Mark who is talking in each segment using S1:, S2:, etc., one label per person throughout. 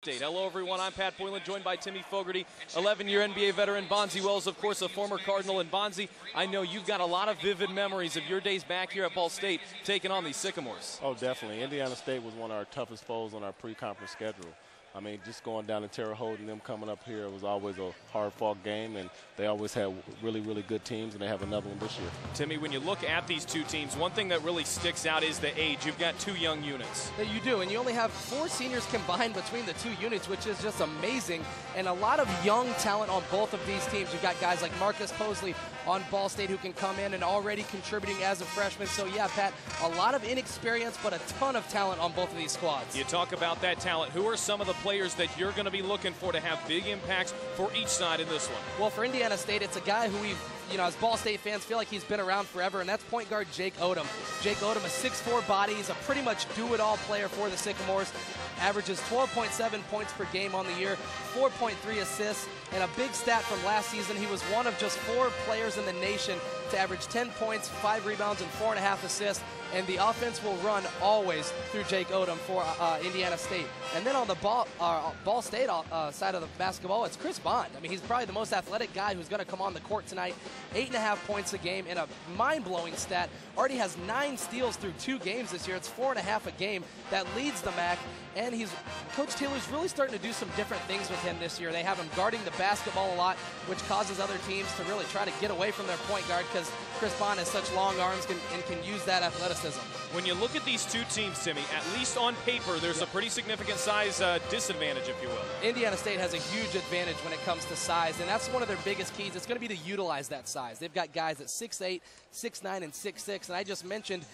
S1: State. Hello, everyone. I'm Pat Boylan, joined by Timmy Fogarty, 11-year NBA veteran. Bonzi Wells, of course, a former Cardinal. And Bonzi, I know you've got a lot of vivid memories of your days back here at Ball State taking on these Sycamores.
S2: Oh, definitely. Indiana State was one of our toughest foes on our pre-conference schedule. I mean, just going down to Terre Haute and them coming up here, it was always a hard-fought game, and they always had really, really good teams, and they have another one this year.
S1: Timmy, when you look at these two teams, one thing that really sticks out is the age. You've got two young units.
S3: That you do, and you only have 4 seniors combined between the two units, which is just amazing, and a lot of young talent on both of these teams. You've got guys like Marcus Posley on Ball State who can come in and already contributing as a freshman. So, yeah, Pat, a lot of inexperience, but a ton of talent on both of these squads.
S1: You talk about that talent. Who are some of the players that you're going to be looking for to have big impacts for each side in this one?
S3: Well, for Indiana State, it's a guy who we've, as Ball State fans, feel like he's been around forever, and that's point guard Jake Odom. Jake Odom, a 6'4" body. He's a pretty much do-it-all player for the Sycamores. Averages 12.7 points per game on the year, 4.3 assists, and a big stat from last season, he was one of just 4 players in the nation to average 10 points, 5 rebounds, and 4.5 assists. And the offense will run always through Jake Odom for Indiana State. And then on the Ball State side of the basketball, it's Chris Bond. I mean, he's probably the most athletic guy who's going to come on the court tonight. 8.5 points a game, and a mind-blowing stat. Already has 9 steals through 2 games this year. It's 4.5 a game. That leads the MAC. And Coach Taylor's really starting to do some different things with him this year. They have him guarding the basketball a lot, which causes other teams to really try to get away from their point guard because Chris Bond has such long arms and can use that athleticism.
S1: When you look at these two teams, Timmy, at least on paper, there's a pretty significant size disadvantage, if you will.
S3: Indiana State has a huge advantage when it comes to size, and that's one of their biggest keys. It's going to be to utilize that size. They've got guys at 6'8", 6'9", and 6'6", and I just mentioned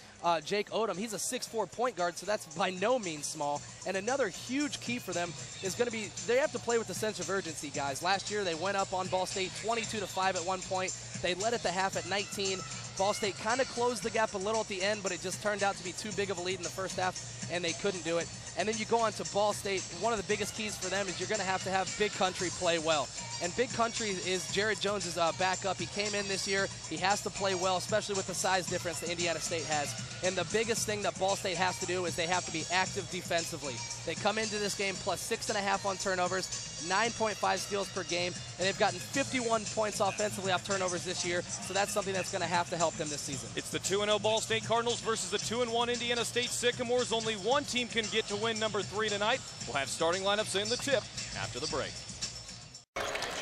S3: Jake Odom. He's a 6'4" point guard, so that's by no means small. And another huge key for them is going to be they have to play with a sense of urgency, guys. Last year they went up on Ball State 22-5 at one point. They led at the half at 19. Ball State kind of closed the gap a little at the end, but it just turned out to be too big of a lead in the first half, and they couldn't do it. And then you go on to Ball State. One of the biggest keys for them is you're going to have Big Country play well. And Big Country is Jared Jones's backup. He came in this year. He has to play well, especially with the size difference that Indiana State has. And the biggest thing that Ball State has to do is they have to be active defensively. They come into this game plus 6.5 on turnovers, 9.5 steals per game, and they've gotten 51 points offensively off turnovers this year. So that's something that's going to have to help them this season.
S1: It's the 2-0 Ball State Cardinals versus the 2-1 Indiana State Sycamores. Only one team can get to win number 3 tonight. We'll have starting lineups in the tip after the break.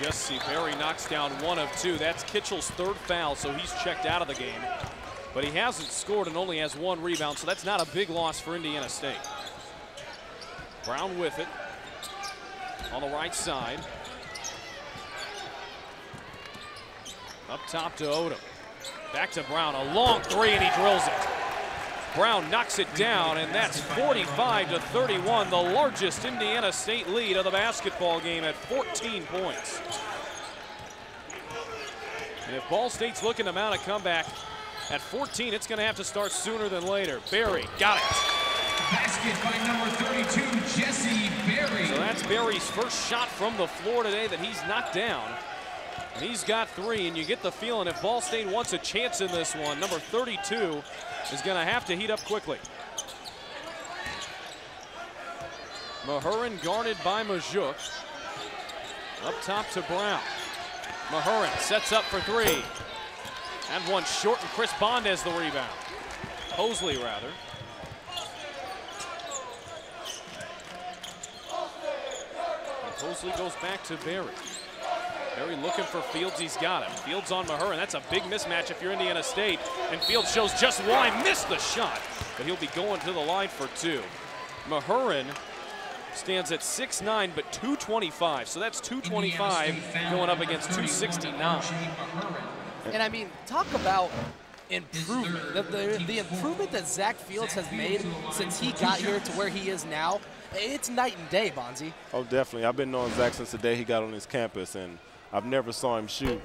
S1: Jesse Berry knocks down 1 of 2. That's Kitchell's 3rd foul, so he's checked out of the game. But he hasn't scored and only has 1 rebound, so that's not a big loss for Indiana State. Brown with it on the right side. Up top to Odom. Back to Brown, a long 3, and he drills it. Brown knocks it down, and that's 45-31, the largest Indiana State lead of the basketball game at 14 points. And if Ball State's looking to mount a comeback at 14, it's going to have to start sooner than later. Berry got it.
S4: Basket by number 32, Jesse Berry.
S1: So that's Berry's first shot from the floor today that he's knocked down. And he's got 3, and you get the feeling if Ball State wants a chance in this one, number 32 is going to have to heat up quickly. Mahurin guarded by Majuk. Up top to Brown. Mahurin sets up for 3. And one short, and Chris Bond has the rebound. Posley, rather. And Posley goes back to Berry. Berry looking for Fields, he's got him. Fields on Mahurin, that's a big mismatch if you're Indiana State. And Fields shows just why, missed the shot. But he'll be going to the line for 2. Mahurin stands at 6'9", but 225. So that's 225 going up against 269.
S3: And I mean, talk about improvement. The improvement that Zach Fields has made since he got here to where he is now, it's night and day, Bonzi.
S2: Oh, definitely. I've been knowing Zach since the day he got on this campus, and I've never saw him shoot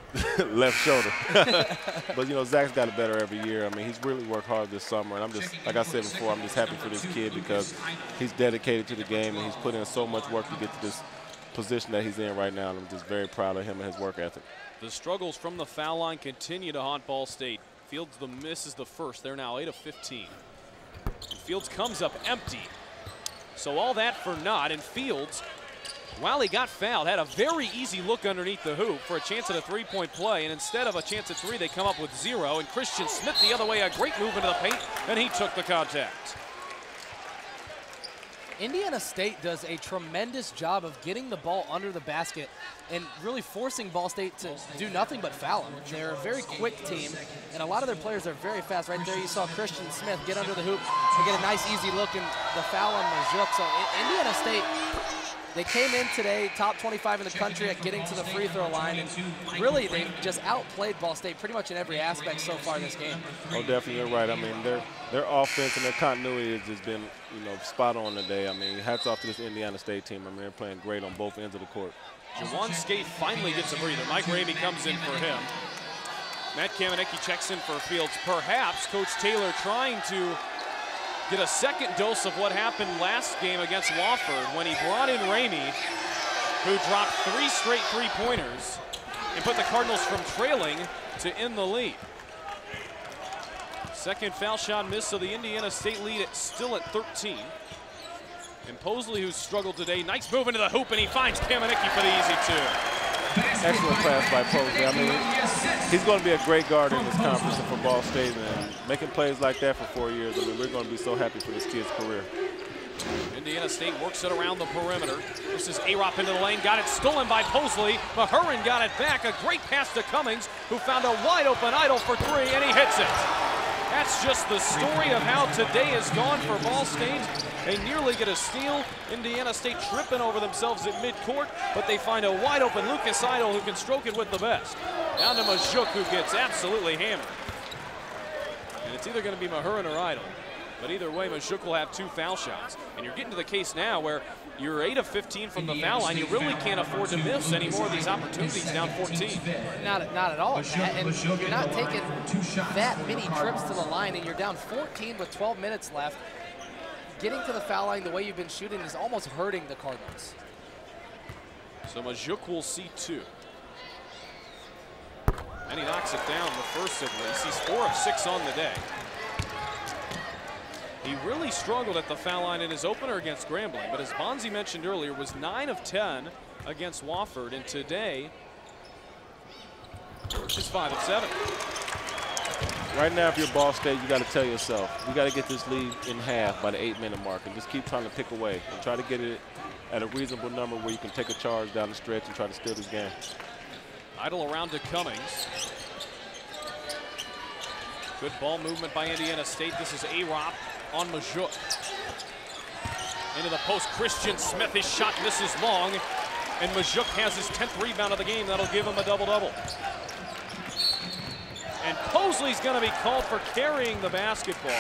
S2: left shoulder. But, Zach's got it better every year. I mean, he's really worked hard this summer, and I'm just, like I said before, I'm just happy for this kid because he's dedicated to the game, and he's put in so much work to get to this position that he's in right now, and I'm just very proud of him and his work ethic.
S1: The struggles from the foul line continue to haunt Ball State. Fields misses the first. They're now 8 of 15. And Fields comes up empty. So all that for naught, and Fields While he got fouled, had a very easy look underneath the hoop for a chance at a three-point play, and instead of a chance at three, they come up with 0, and Christian Smith the other way, a great move into the paint, and he took the contact.
S3: Indiana State does a tremendous job of getting the ball under the basket and really forcing Ball State to do nothing but foul them. They're a very quick team, and a lot of their players are very fast. Right there you saw Christian Smith get under the hoop and get a nice easy look, and the foul on Majuk. So Indiana State, they came in today top 25 in the country at getting to the free throw line, and really they've just outplayed Ball State pretty much in every aspect so far this game.
S2: Oh, definitely, you're right. I mean, their offense and their continuity has just been, spot on today. I mean, hats off to this Indiana State team. I mean, they're playing great on both ends of the court.
S1: Jawan Skate finally gets a breather. Mike Ramey comes in for him. Matt Kamenicki checks in for Fields. Perhaps Coach Taylor trying to get a second dose of what happened last game against Wofford when he brought in Ramey, who dropped 3 straight three-pointers and put the Cardinals from trailing to end the lead. Second foul shot missed, so the Indiana State lead still at 13. And Posley, who struggled today, nice move into the hoop, and he finds Kamenicki for the easy 2.
S2: Excellent pass by Posley. I mean, he's going to be a great guard in this conference and for Ball State, and making plays like that for 4 years. I mean, we're going to be so happy for this kid's career.
S1: Indiana State works it around the perimeter. This is Arop into the lane, got it stolen by Posley. Mahurin got it back, a great pass to Cummings, who found a wide open idol for 3, and he hits it. That's just the story of how today has gone for Ball State. They nearly get a steal. Indiana State tripping over themselves at midcourt, but they find a wide open Lucas Idol who can stroke it with the best. Down to Majuk, who gets absolutely hammered. And it's either going to be Mahurin or Idol. But either way, Majuk will have 2 foul shots. And you're getting to the case now where you're 8 of 15 from the foul line. You really can't afford to miss any more of these opportunities down 14.
S3: Not at all. And you're not taking that many trips to the line, and you're down 14 with 12 minutes left. Getting to the foul line the way you've been shooting is almost hurting the Cardinals.
S1: So Majuk will see 2. And he knocks it down the first at least. He's 4 of 6 on the day. He really struggled at the foul line in his opener against Grambling, but as Bonzi mentioned earlier, was 9 of 10 against Wofford, and today is 5 of 7.
S2: Right now, if you're Ball State, you got to tell yourself, we got to get this lead in half by the 8-minute mark and just keep trying to pick away and try to get it at a reasonable number where you can take a charge down the stretch and try to steal this game.
S1: Idle around to Cummings. Good ball movement by Indiana State. This is Arop on Majuk. Into the post, Christian Smith, his shot misses long, and Majuk has his 10th rebound of the game. That'll give him a double-double. And Posley's going to be called for carrying the basketball.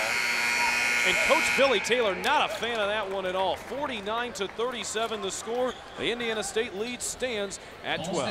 S1: And Coach Billy Taylor not a fan of that one at all. 49-37 the score. The Indiana State lead stands at 12.